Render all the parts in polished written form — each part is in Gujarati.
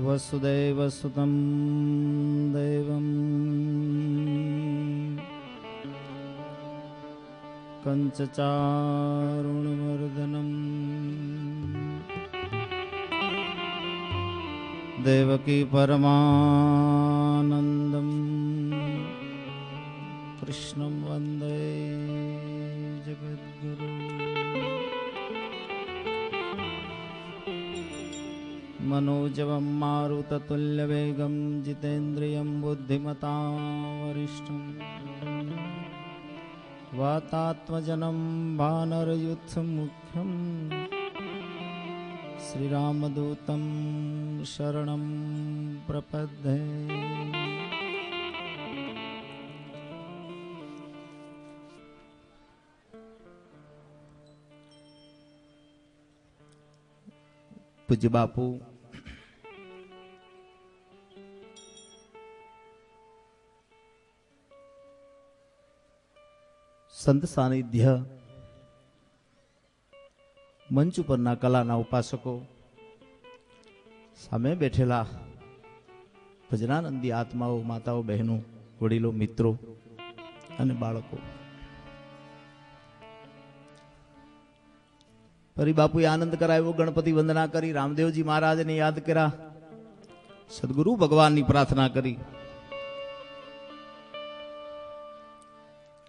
વસુદેવ સુતં દેવં કંચચારુણમર્દનમ દેવકી પરમાનંદમ કૃષ્ણં વંદે જગદ્ગુરુ. मनोजवं मारुततुल्यवेगं जितेन्द्रियं बुद्धिमतां वरिष्ठं वातात्मजनं वानरयूथमुख्यं श्रीरामदूतं शरणं प्रपद्ये. પૂજ્ય બાપુ સંત સાનિધ્ય મંચ ઉપરના કલાના ઉપાસકો, સામે બેઠેલા ભજનાનંદી આત્માઓ, માતાઓ, બહેનો, વડીલો, મિત્રો અને બાળકો, ફરી બાપુએ આનંદ કરાવ્યો. ગણપતિ વંદના કરી, રામદેવજી મહારાજને યાદ કર્યા, સદગુરુ ભગવાનની પ્રાર્થના કરી.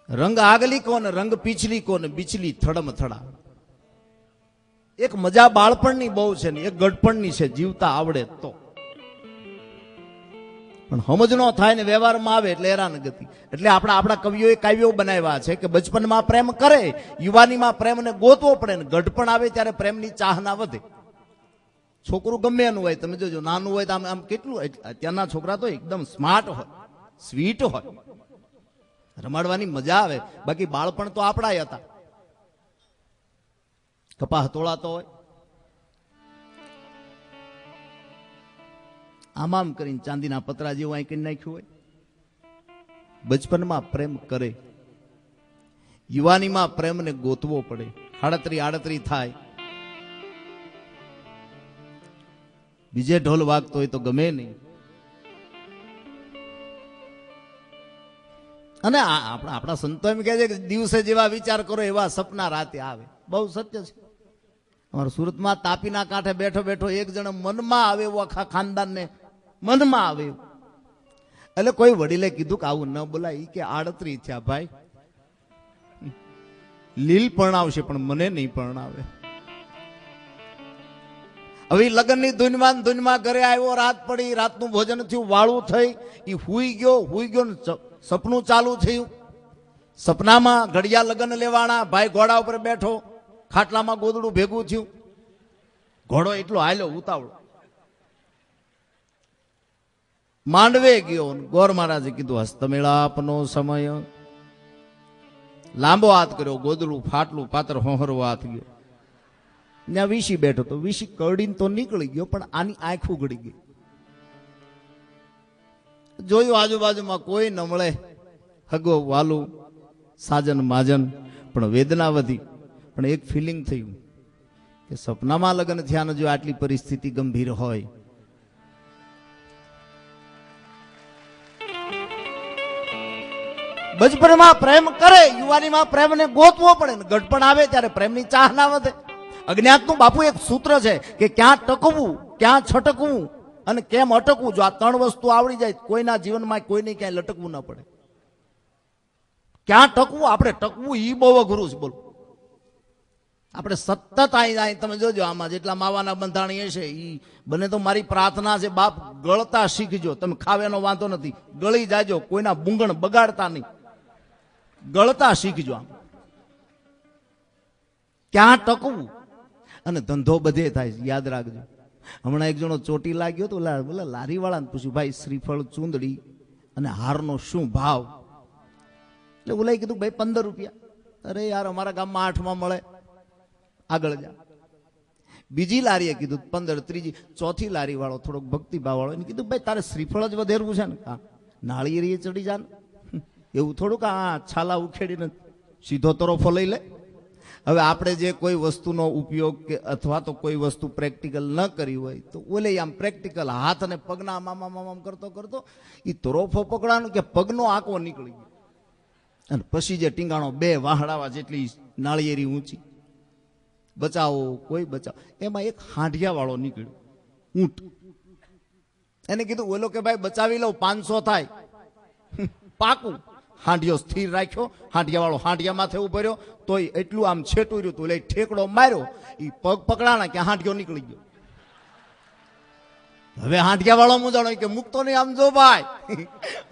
રંગ આગલી કોને, રંગ પીછલી કોને, બીચલી થડમ થડા. એક મજા બાળપણની બહુ છે ને એક ગઢપણની છે, જીવતા આવડે તો. પણ સમજ નો થાય ને વ્યવહારમાં આવે એટલે હેરાન ગતિ. એટલે આપણા કવિઓએ કાવ્યો બનાવ્યા છે કે બચપનમાં પ્રેમ કરે, યુવાનીમાં પ્રેમને ગોતવો પડે ને ગઢપણ આવે ત્યારે પ્રેમની ચાહના વધે. છોકરું ગમે એનું હોય, તમે જોજો, નાનું હોય તો આમ કેટલું. અત્યારના છોકરા તો એકદમ સ્માર્ટ હોય, સ્વીટ હોય, રમાડવાની મજા આવે. બાકી બાળપણ તો આપણા હતા. કપા હતોળાતો હોય, આમ કરીને ચાંદીના પતરા જેવું અહીં કરી નાખ્યું હોય. બચપનમાં પ્રેમ કરે, યુવાનીમાં પ્રેમને ગોતવો પડે. આડતરી થાય, બીજે ઢોલ વાગતો હોય તો ગમે નહીં. અને આપણા સંતો એમ કહે છે કે દિવસે જેવા વિચાર કરો એવા સપના રાતે આવે. બહુ સત્ય છે. અમારા સુરતમાં તાપીના કાંઠે બેઠો બેઠો એક જણ મનમાં આવે એવું, આખા ખાનદાનને મનમાં આવે એવું. એટલે કોઈ વડીલે કીધું કે આવું ન બોલાય. કે 38 થયા ભાઈ, લીલ પરણાવશે પણ મને નહીં પરણાવે. હવે લગ્નની ધૂનમાં ઘરે આવ્યો, રાત પડી, રાતનું ભોજન થયું, વાળું થઈ, એ હુઈ ગયો ને સપનું ચાલુ થયું. સપનામાં ઘડિયા લગ્ન લેવાના, ભાઈ ઘોડા ઉપર બેઠો, ખાટલામાં ગોદડું ભેગું થયું, ઘોડો એટલો હાલ્યો ઉતાવળો, માંડવે ગયો. ગોર મહારાજે કીધું હસ્તમેળાપનો સમય. લાંબો હાથ કર્યો, ગોદડું ફાટલું પાત્ર હોહરવો હાથ ગયો. ત્યાં વીસી બેઠો તો વીસી કરડીને તો નીકળી ગયો, પણ આની આંખ ઉઘડી ગઈ. જોયું આજુબાજુમાં કોઈ ન મળે, હગો વાલું, સાજન માજન, પણ વેદના વધી. પણ એક ફિલિંગ થયું કે સપનામાં લગ્ન થયા, જો આટલી પરિસ્થિતિ ગંભીર હોય. બચપનમાં પ્રેમ કરે, યુવાનીમાં પ્રેમને ગોતવો પડે ને ગઢપણ આવે ત્યારે પ્રેમની ચાહના વધે. અજ્ઞાતનું બાપુ એક સૂત્ર છે કે ક્યાં ટકવું, ક્યાં છટકવું અને કેમ અટકવું. જો આ 3 વસ્તુ આવડી જાય, કોઈના જીવનમાં કોઈને ક્યાંય લટકવું ના પડે. ક્યાં ટકવું, આપણે ટકવું એ બહુ અઘરું છે. બોલો, આપણે સતત અહીં તમે જોજો, આમાં જેટલા માવાના બંધાણી હશે એ બને તો મારી પ્રાર્થના છે, બાપ ગળતા શીખજો. તમે ખાવેનો વાંધો નથી, ગળી જાજો, કોઈના બુંગણ બગાડતા નહીં, ગળતા શીખજો. આમ ક્યાં ટકવું. અને ધંધો બધે થાય, યાદ રાખજો. હમણાં એક જણો ચોટી લાગ્યો તો બોલા લારી વાળાને પૂછ્યું, ભાઈ શ્રીફળ, ચૂંદડી અને હારનો શું ભાવ? એટલે બોલાઈ કીધું, ભાઈ 15 રૂપિયા. અરે યાર, અમારા ગામમાં 8માં મળે, આગળ જા. બીજી લારીએ કીધું 15, ત્રીજી, ચોથી લારી વાળો થોડોક ભક્તિભાવ વાળો એને કીધું, ભાઈ તારે શ્રીફળ જ વધેરવું છે ને, નાળિયેરીએ ચડી જા ને. એવું થોડુંક આ છાલા ઉખેડીને સીધો તરફો લઈ લે. હવે આપણે જે કોઈ વસ્તુનો ઉપયોગ કે અથવા તો કોઈ વસ્તુ પ્રેક્ટિકલ ન કરી હોય તો ઓલે આમ પ્રેક્ટિકલ હાથ અને પગના આમ કરતો કરતો એ તરફો પકડાનો કે પગનો આંકો નીકળી ગયો અને પછી જે ટીંગાણો 2 વાહડાવા જેટલી નાળિયેરી ઊંચી, બચાવો કોઈ બચાવ, એમાં એક હાંઢિયા વાળો નીકળ્યો ઊંટ. એને કીધું ઓલો કે ભાઈ બચાવી લઉં 500 થાય. પાકું. હાંડિયો સ્થિર રાખ્યો, હાંડિયા વાળો હાંડિયા માથે ઉભો રહ્યો, તોય એટલું આમ છેટું રહ્યું, તો એટલે ઠેકડો માર્યો, એ પગ પકડાણા કે હાંડિયો નીકળી ગયો. હવે હાંડિયા વાળો મૂંઝાણો કે મૂકતો નહીં, આમ જો ભાઈ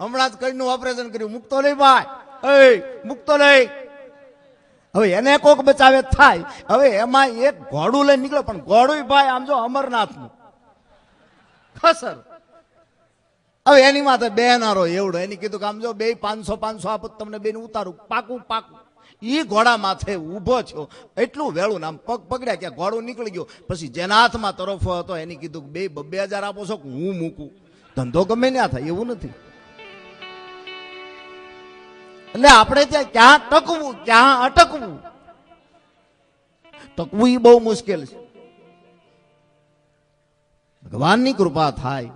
હમણાં જ કઈનું ઓપરેશન કર્યું, મૂકતો નહીં ભાઈ, એ મૂકતો નહીં. હવે એને કોક બચાવે થાય. હવે એમાં એક ઘોડું લઈને નીકળ્યો, પણ ઘોડું ભાઈ આમ જો અમરનાથનું ખસર. હવે એની માથે બેનારો એવડો, એની કીધું કે આમ જો 2 500 આપો તમને 2 ઉતારું, પાકું પાકું. ઈ ઘોડા માથે ઉભો થયો, એટલું વેળું આમ પગ પકડ્યા કે ઘોડું નીકળી ગયો. પછી જેના હાથમાં તરફો હતો એની કીધું 2,000 આપો છો કે હું મૂકું, ધંધો ગમે ના થાય એવું નથી. એટલે આપણે ત્યાં ક્યાં ટકવું ક્યાં અટકવું, ટકવું એ બહુ મુશ્કેલ છે. ભગવાનની કૃપા થાય.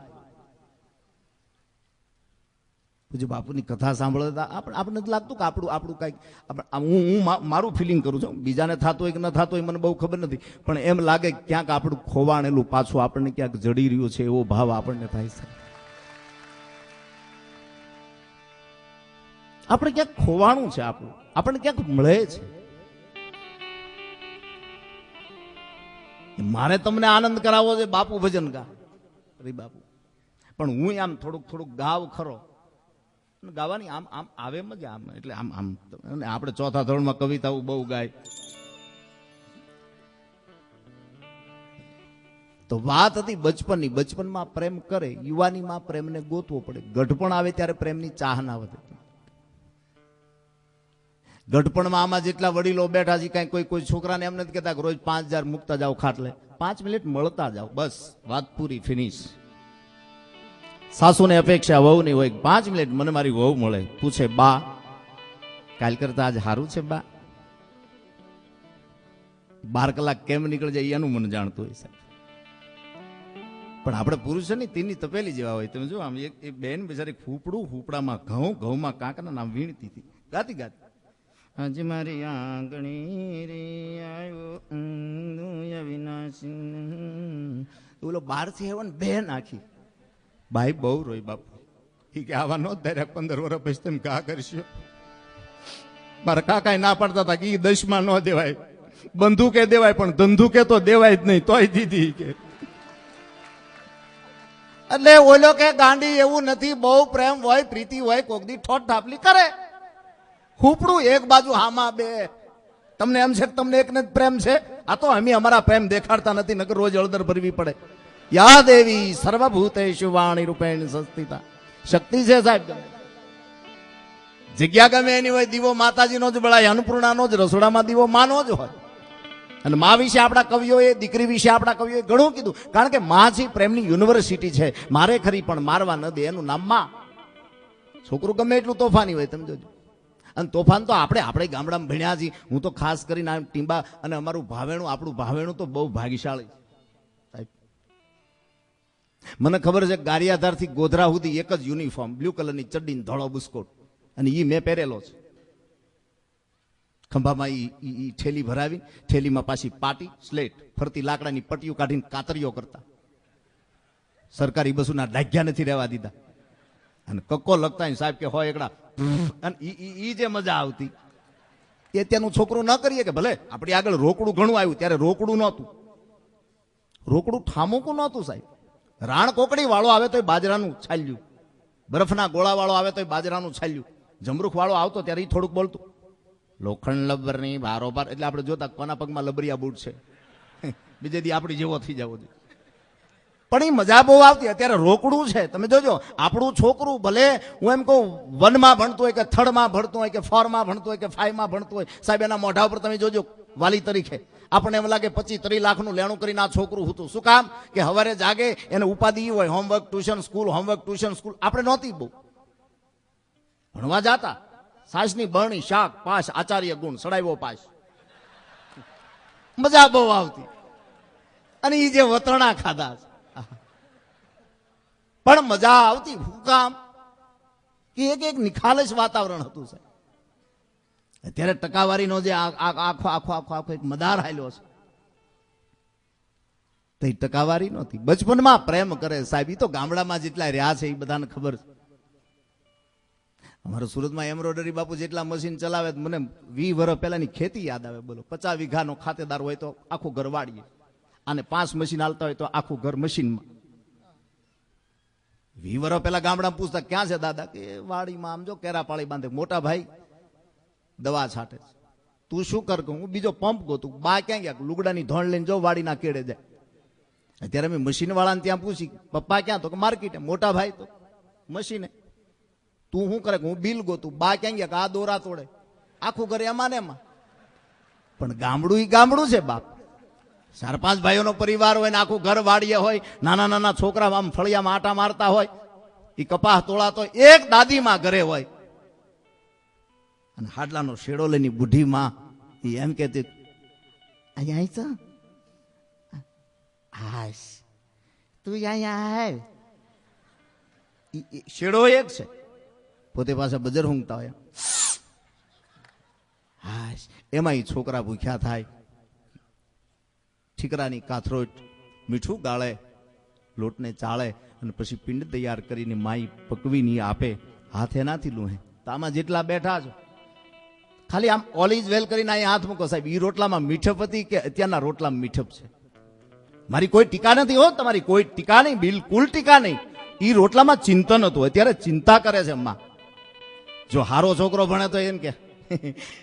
પૂજ્ય બાપુની કથા સાંભળતા આપણને લાગતું કે આપણું કઈક હું મારું ફિલિંગ કરું છું, બીજાને થતું હોય કે ન થતું હોય મને બહુ ખબર નથી, પણ એમ લાગે ક્યાંક આપણું ખોવાણેલું પાછું આપણને ક્યાંક જડી રહ્યું છે એવો ભાવ આપણને થાય છે. આપણે ક્યાંક ખોવાણું છે, આપણને ક્યાંક મળે છે. મારે તમને આનંદ કરાવવો છે, બાપુ ભજન ગા અરે બાપુ, પણ હું આમ થોડુંક ગાવ ખરો, ગાવાની આમ આમ આવે મજા આમ, એટલે આમ આમ આપણે 4થા ધોરણમાં કવિતાઓ બહુ ગાય. તો વાત હતી બચપનની. બચપનમાં પ્રેમ કરે, યુવાનીમાં પ્રેમને ગોતવો પડે. ગઢપણ આવે ત્યારે પ્રેમની ચાહના વધે. ગઢપણમાં આમાં જેટલા વડીલો બેઠા છે, કઈ કોઈ છોકરાને એમ નથી કહેતા કે રોજ 5,000 મૂકતા જાઓ ખાટલે, 5 મિનિટ મળતા જાઓ, બસ વાત પૂરી, ફિનિશ. સાસુને અપેક્ષા વહુની હોય, 5 મિનિટ મને મારી વહુ મળે, પૂછે બા કાલ કરતા આજ સારું છે બા? 12 કલાક કેમ નીકળી જાય એનું મને જાણતું હોય સાહેબ. પણ આપણે પુરુષો ની તીની તપેલી જેવા હોય. તમે જો આમ એક બેન બિચારી ફૂપડામાં ઘઉંમાં કાંકના નામ વીણતી હતી, ગાતી ગાતી આજ મારી આંગણી રે આવ્યો વિનાશી, ઓલો 12 થી હેવન બે નાખી. ભાઈ બહુ રોઈ બાપુ, કે આવા નો ધાર્યા 15 વર્ષ પછી તમે કા કરશો. મારા કાકા ના પાડતા હતા કે 10માં ન દેવાય, બંદૂકે દેવાય પણ ધંધુકે તો દેવાય જ નહીં, તોય દીધી કે. એટલે ઓલો કે ગાંડી એવું નથી, બહુ પ્રેમ હોય, પ્રીતિ હોય, કોક દી ઠોઠ ઠાપલી કરે. હુપડું એક બાજુ હામાં બે. તમને એમ છે કે તમને એકને જ પ્રેમ છે? આ તો અમે અમારા પ્રેમ દેખાડતા નથી, નકર રોજ હળદર ભરવી પડે. યા દેવી સર્વભૂતેષુ વાણી રૂપેણ સંસ્થિતા. શક્તિ છે સાહેબ, જગ્યા ગમે એની હોય, દીવો માતાજીનો જ બળાય, અન્નપૂર્ણાનો જ, રસોડામાં દીવો માનો જ હોય. અને મા વિશે આપણા કવિઓએ, દીકરી વિશે આપણા કવિઓએ ઘણું કીધું, કારણ કે મા છે પ્રેમની યુનિવર્સિટી છે. મારે ખરી પણ મારવા ન દે, એનું નામ મા. છોકરું ગમે એટલું તોફાની હોય, તમે જોજો. અને તોફાન તો આપણે ગામડામાં ભણ્યા છીએ. હું તો ખાસ કરીને આ ટીંબા અને અમારું ભાવેણું, આપણું ભાવેણું તો બહુ ભાગ્યશાળી સાહેબ. મને ખબર છે ગારિયાધારથી ગોધરા સુધી એક જ યુનિફોર્મ, બ્લુ કલરની ચડ્ડી, ધોળો બુસ્કોટ, અને એ મેં પહેરેલો છે. ખંભામાં ઈ ઠેલી ભરાવી, ઠેલીમાં પાછી પાટી, સ્લેટ, ફરતી લાકડાની પટ્ટીઓ કાઢીને કાતરીઓ કરતા. સરકારી બસોના ડાઘ્યા નથી રહેવા દીધા. અને કક્કો લગતા સાહેબ કે હોય એકડા, અને ઈ જે મજા આવતી એ ત્યાંનું છોકરું ન કરીએ. કે ભલે આપણી આગળ રોકડું ઘણું આવ્યું, ત્યારે રોકડું નહોતું, રોકડું ઠામુકું નહોતું સાહેબ. રાણ કોકડી વાળો આવે તો બાજરાનું છાલ્યું, બરફના ગોળા વાળો આવે તો બાજરાનું છાલ્યું, જમરૂખ વાળો આવતો ત્યારે એ થોડુંક બોલતું. લોખંડ લબ્બરની બારોબાર, એટલે આપણે જોતા કોના પગમાં લબરિયા બૂટ છે, બીજે દી આપણી જેવો થઈ જવો જોઈએ. પણ એ મજા બહુ આવતી. અત્યારે રોકડું છે. તમે જોજો, આપણું છોકરું ભલે હું એમ કહું 1માં ભણતું હોય કે 3માં ભણતું હોય કે 4માં ભણતું હોય કે 5માં ભણતું હોય, સાહેબ એના મોઢા ઉપર તમે જોજો વાલી તરીકે આપણને એમ લાગે 25-30 લાખનું લેણું કરીને આ છોકરું હતું. શું કામ? કે સવારે જાગે એને ઉપાધિ હોય, homework tuition school, homework tuition school. આપણે નહોતી બહુ ભણવા જાતા, સાસની બરણી, શાક, પાસ, આચાર્ય ગુણ, સડાવ્યો પાસ. મજા બહુ આવતી. અને એ જે વતરણા ખાધા પણ મજા આવતી. હું કામ કે એક નિખાલસ વાતાવરણ હતું સાહેબ. અત્યારે ટકાવારીનો જે આખો આખો આખો આખો એક મદાર હાલ્યો છે, તો એ ટકાવારી નહોતી. બચપનમાં પ્રેમ કરે સાહેબ. એ તો ગામડામાં જેટલા રહ્યા છે એ બધાને ખબર છે. અમારા સુરતમાં એમ્બ્રોઇડરી બાપુ જેટલા મશીન ચલાવે, મને 20 વર્ષ પહેલાની ખેતી યાદ આવે. બોલો, 50 વીઘાનો ખાતેદાર હોય તો આખું ઘર વાળીએ, અને 5 મશીન હાલતા હોય તો આખું ઘર મશીનમાં. 20 વર્ષ પહેલા ગામડામાં પૂછતા, ક્યાં છે દાદા? કે વાડીમાં આમ જો કેરા પાળી બાંધે. મોટા ભાઈ દવા છાંટે છે. તું શું કર? હું બીજો પંપ ગોતું. બા ક્યાં ગયા? લુગડાની ધોણ લઈને જો વાડીના કેડે જાય. અત્યારે મેં મશીન વાળાને ત્યાં પૂછી, પપ્પા ક્યાં? તો કે માર્કેટે. મોટા ભાઈ તો મશીને. તું શું કરે? હું બિલ ગોતું. બા ક્યાં ગયા? આ દોરા તોડે. આખું ઘરે એમાં ને એમાં. પણ ગામડું ઈ ગામડું છે બાપ. 4-5 ભાઈઓનો પરિવાર હોય ને આખું ઘર વાડીએ હોય, નાના નાના છોકરા આમ ફળિયામાં આટા મારતા હોય, એ કપાસ તોડાતો એક દાદીમાં ઘરે હોય, અને હાડલાનો શેડો લઈને બુઢી માં એ એમ કહેતી, અહીંયા હાશ તું અહીંયા આવ. શેડો એક છે, પોતે પાછા બજર ઊંઘતા હોય. હાશ એમાં એ છોકરા ભૂખ્યા થાય. ઠીકરાની કાથરોટ મીઠું ગાળે, લોટને ચાળે, અને પછી પિંડ તૈયાર કરીને માઈ પકવીની આપે. હાથે નાથી લૂહે. તો આમાં જેટલા બેઠા છો, ખાલી આમ ઓલ ઇઝ વેલ કરીને અહીં હાથ મૂકો સાહેબ. એ રોટલામાં મીઠપ હતી કે અત્યારના રોટલામાં મીઠપ છે? મારી કોઈ ટીકા નથી હો, તમારી કોઈ ટીકા નહીં, બિલકુલ ટીકા નહીં. એ રોટલામાં ચિંતન હતું. અત્યારે ચિંતા કરે છે માં. જો હારો છોકરો ભણે તો એમ કે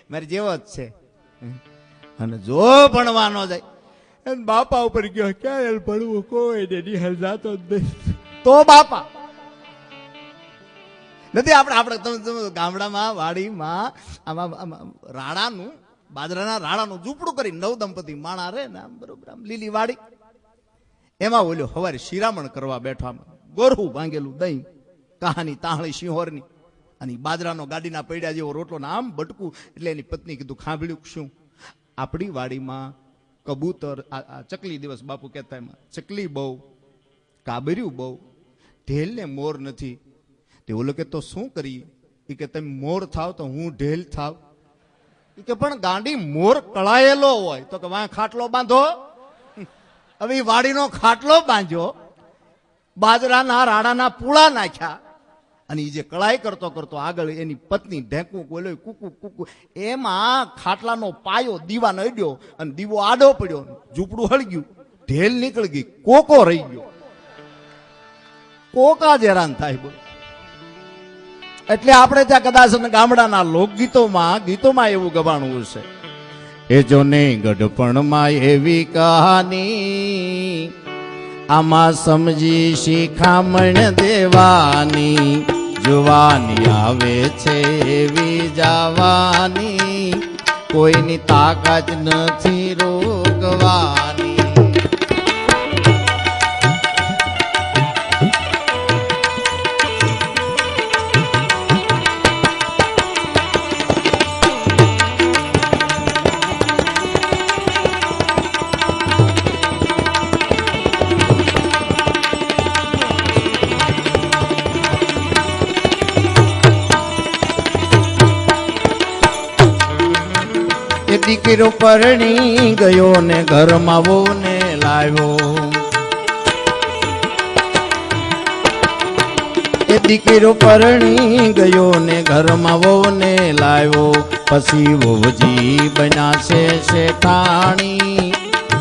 મારી જેવો જ છે, અને જો ભણવાનો જાય બાપા ઉપર ગયો, ક્યાં ભણવું, કોઈ નિહાલ જાતો જ નહીં. તો બાપા નથી. આપણે ગામડામાં વાડીમાં આમાં રાણાનું, બાજરાના રાણાનું ઝૂંપડું કરી 9 દંપતી માણા રે ને, આમ બરોબર આમ લીલી વાડી, એમાં ઓલ્યો હવારે શિરામણ કરવા બેઠા. ગોરહું ભાંગેલું દહીં, કહાની તાહળી સિંહોરની, અને બાજરાનો ગાડીના પૈડા જેવો રોટલો ને આમ બટકું. એટલે એની પત્ની કીધું, ખાંભળ્યું શું? આપણી વાડીમાં કબૂતર, ચકલી દિવસ બાપુ કહેતા, એમાં ચકલી બહુ, કાબર્યું બહુ, ઢેલ ને મોર નથી. તે ઓલો કે તો શું કરીએ? એ કે તમે મોર થાવ તો હું ઢેલ થાવ. એ કે પણ ગાંડી મોર કળાયેલો હોય તો કે વાં ખાટલો બાંધો. હવે એ વાડીનો ખાટલો બાંધ્યો, બાજરાના રાણાના પૂળા નાખ્યા, અને એ જે કળાઈ કરતો કરતો આગળ એની પત્ની ઢેકું બોલ્યો, કુકુ કુકુ. એમાં ખાટલાનો પાયો દીવાનો અડ્યો, અને દીવો આડો પડ્યો, ઝૂંપડું હળગ્યું, ઢેલ નીકળી ગઈ, કોકો રહી ગયો. કોકા જ હેરાન થાય. બોલ. એટલે આપણે ત્યાં કદાચ ગામડાના ગીતોમાં એવું ગવાણું છે, એ જો નહીં ગઢપણમાં એવી કહાની, આમાં સમજી શિખામણ દેવાની, જુવાની આવે છે એવી જવાની, કોઈની તાકાત નથી રોકવાની. દીકરો પરણી ગયો ને ઘરમાં વહુને લાવ્યો. એ દીકરો પરણી ગયો ને ઘરમાં વહુને લાવ્યો. પછી વહુજી બનાશે શેઠાણી,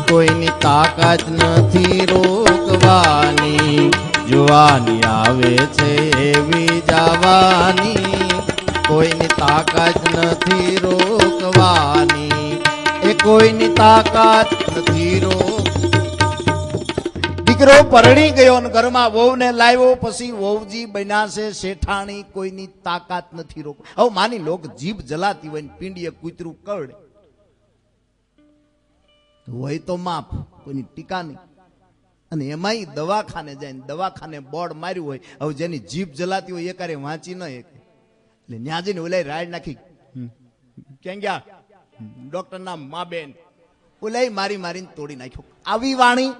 કોઈની તાકાત નથી રોકવાની, જુવાની આવે છે એવી જવાની, કોઈની તાકાત નથી રોકવાની, એ કોઈની તાકાત નથી રોક. દીકરો પરણી ગયો અને ઘરમાં વહુને લાવ્યો. પછી વહુજી બન્યા છે શેઠાણી, કોઈની તાકાત નથી રોક. હવે માની લો કે જીભ જલાતી હોય ને પીંડીએ કૂતરું કરડે હોય તો માફ, કોઈની ટીકા નહીં. અને એમાંય દવાખાને જાય, દવાખાને બોર્ડ માર્યું હોય. હવે જેની જીભ જલાતી હોય એ કારે વાંચી ન શકે. એટલે ન્યા જઈને ઓલા રાડ નાખી ક્યાં ગયા ડોક્ટર ના મા બેન ઓલા મારી મારીને તોડી નાખ્યો. આવી વાણી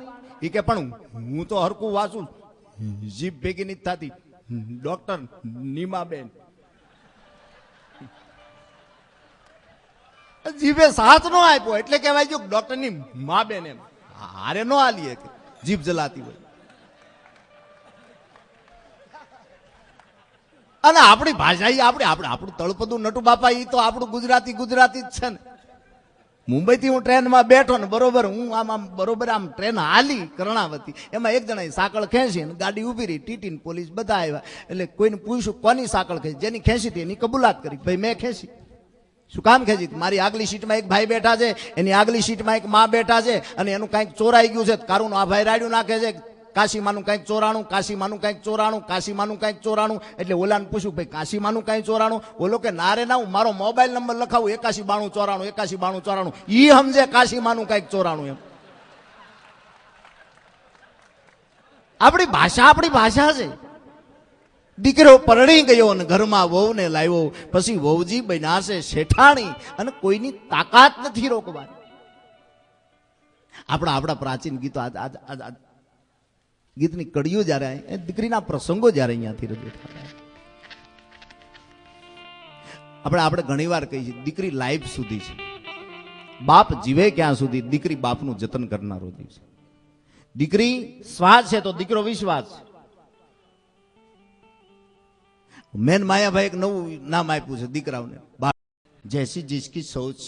એ કે પણ હું તો હરકું વાંચું જીભ ભેગી નથી થતી. ડોક્ટર નીમાબેન જીભે સાથ નો આપ્યો એટલે કહેવાય જો ડોક્ટર ની મા બેન એમ હારે નો આલીએ કે જીભ જલાતી હોય. અને આપણી ભાષા આપણું તળપદું નટુ બાપા ઈ તો આપણું ગુજરાતી જ છે ને. મુંબઈ થી હું ટ્રેનમાં બેઠો ને બરોબર હું આમ બરોબર આમ ટ્રેન હાલી કર્ણાવતી, એમાં એક જણા સાંકળ ખેંચી ને ગાડી ઉભી રહી, ટીટી ને પોલીસ બધા આવ્યા. એટલે કોઈને પૂછ્યું કોની સાંકળ ખેંચી, જેની ખેંચી હતી એની કબૂલાત કરી ભાઈ મેં ખેંચી. શું કામ ખેંચી? મારી આગલી સીટમાં એક ભાઈ બેઠા છે, એની આગલી સીટમાં એક માં બેઠા છે, અને એનું કંઈક ચોરાઈ ગયું છે. કારું આ ભાઈ રાડ્યું નાખે છે, કાશીમાનું કંઈક ચોરાણું, કાશીમાનું કંઈક ચોરાણું, કાશીમાનું કંઈક ચોરાણું. એટલે ઓલાને પૂછ્યું ભાઈ કાશીમાનું કંઈ ચોરાણું? ઓલો કે ના રે ના, હું મારો મોબાઈલ નંબર લખાવું 819294 819294. ઈ સમજે કાશીમાનું કંઈક ચોરાણું એમ. આપણી ભાષા છે. દીકરો પરણી ગયો અને ઘરમાં વહુને લાવ્યો, પછી વહુજી બન્યા છે શેઠાણી, અને કોઈની તાકાત નથી રોકવાની. આપણા પ્રાચીન ગીતો ગીતની કડીઓ જયારે દીકરીના પ્રસંગો જયારે અહીંયાથી રજૂ થાય, આપણે ઘણી વાર કહીએ દીકરી લાઈફ સુધી છે, બાપ જીવે ક્યાં સુધી દીકરી બાપનું જતન કરનારો છે. દીકરી શ્વાસ છે તો દીકરો વિશ્વાસ છે. મેન માયાભાઈ એક નવું નામ આપ્યું છે દીકરાઓને, જૈસી જિસકી સોચ.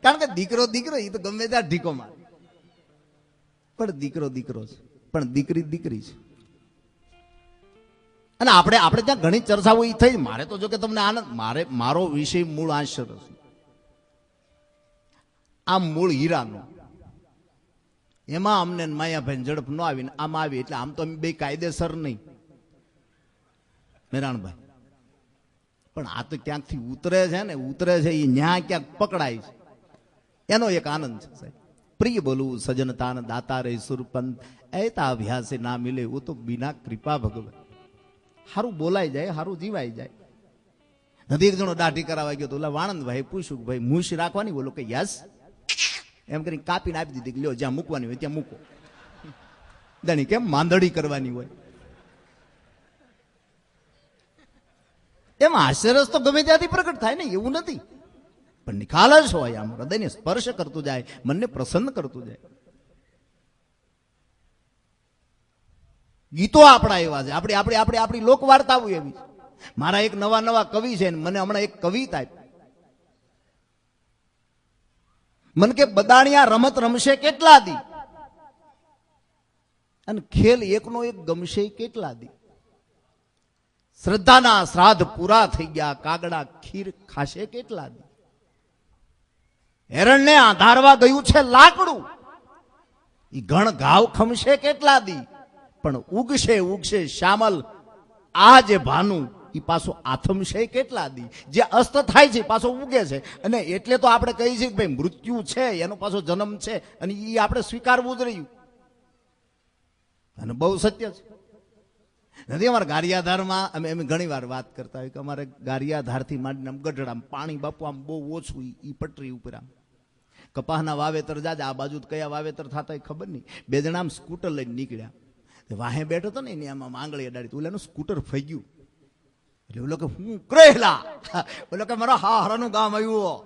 કારણ કે દીકરો એ તો ગમે ત્યાં ઢીકો મારે, પણ દીકરો છે, પણ દીકરી છે. અને આપણે ત્યાં ઘણી ચર્ચાઓ એ થઈ. મારે તો જો કે તમને આનંદ, મારો વિષય મૂળ આશર છે, આ મૂળ હીરાનો. એમાં અમને માયાભાઈ ઝડપ ન આવીને આમ આવી, એટલે આમ તો અમે બે કાયદેસર નહીં મેરાણભાઈ, પણ આ તો ક્યાંકથી ઉતરે છે એ ન્યા ક્યાંક પકડાય છે, એનો એક આનંદ છે સાહેબ. પ્રિય બોલું સજનતાન દાતા રે સુરપંત એતા અભ્યાસે ના મિલે वो तो बिना कृपा भगवत. હારું બોલાઈ જાય, હારું જીવાઈ જાય. નથી એક જણો દાઢી કરાવવા ગયો તો ઓલા વાણંદભાઈ પૂછ્યું ભાઈ મૂછ રાખવાની? બોલો કે યસ, એમ કરીને કાપીને આપી દીધી કે લ્યો જ્યાં મૂકવાની હોય ત્યાં મૂકો. જાણી કેમ માંદડી કરવાની હોય એમ હાસ્યરસ તો ગમે ત્યાંથી પ્રગટ થાય ને, એવું નથી. પણ નિખાલસ હોય, આમ હૃદયને સ્પર્શ કરતું જાય, મનને પ્રસન્ન કરતું જાય. ગીતો આપણા એવા છે, આપણી લોક વાર્તાઓ એવી છે. મારા એક નવા કવિ છે, મને હમણાં એક કવિતા આપી. મન કે બદાણિયા રમત રમશે કેટલા દી, અને ખેલ એકનો એક ગમશે કેટલા દી. શ્રદ્ધાના શ્રાદ્ધ પૂરા થઈ ગયા, કાગડા ખીર ખાશે કેટલા દી. હેરણને આધારવા ગયું છે લાકડું, ઈ ઘણ ઘાવ ખમશે કેટલા દી. પણ ઉગશે શ્યામલ આ જે ભાનું, ઈ પાછો આથમશે કેટલા દી. જે અસ્ત થાય છે પાછો ઉગે છે, અને એટલે તો આપણે કહીએ છીએ કે ભાઈ મૃત્યુ છે, એનો પાછો જન્મ છે, અને ઈ આપણે સ્વીકારવું જ રહ્યું. અને બહુ સત્ય છે. નથી અમારા ગારિયાધારમાં અમે ઘણી વાર વાત કરતા હોય કે અમારે ગારિયાધારથી માંડીને આમ ગઢડામાં પાણી બાપુ આમ બહુ ઓછું, ઈ પટરી ઉપર આમ કપાસના વાવેતર જાજે. આ બાજુ કયા વાવેતર થતા હોય ખબર નહીં. બે જણા આમ સ્કૂટર લઈને નીકળ્યા, વાહે બેઠો હતો ને એની આમ આંગળી અડાડી, ઓલાનું સ્કૂટર ફઈ ગયું. એટલે ઓલો કે હું કરેલા, ઓલો કે મારા હારાનું ગામ આવ્યું.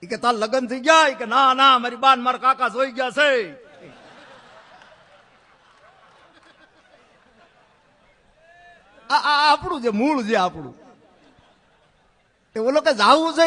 એ કે તાર લગ્ન થઈ ગયા? કે ના મારી બાન મારા કાકા જોઈ ગયા છે. આપણું જે મૂળ છે આપણું. ઓલો કે જાવું છે